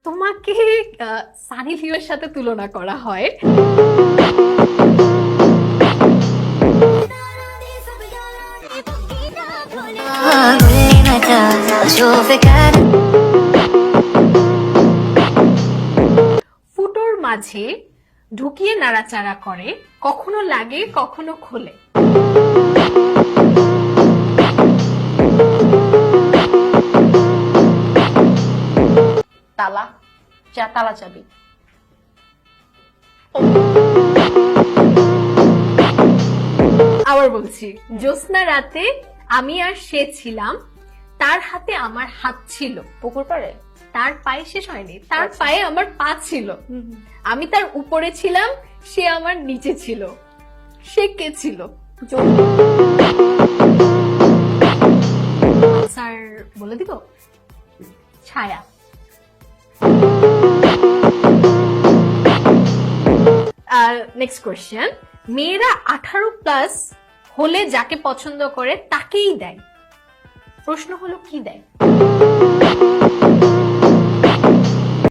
তোমাকে সানি লিওর সাথে তুলনা করা হয়। ফুটোর মাঝে ঢুকিয়ে নাড়াচাড়া করে, কখনো লাগে কখনো খোলে। তালা, তালা চাবি। আবার বলছি, জ্যোৎস্না রাতে আমি আর সে ছিলাম, তার হাতে আমার হাত ছিল। পুকুর পাড়ে? তার পায়ে শেষ হয়নি, তার পায়ে আমার পা ছিল। আমি তার উপরে ছিলাম, সে আমার নিচে ছিল। সে কে ছিল? স্যার বলে দিব, ছায়া। নেক্সট কোয়েশ্চেন, মেয়েরা 18+ হলে যাকে পছন্দ করে তাকেই দেয়। প্রশ্ন হলো কি দেয়?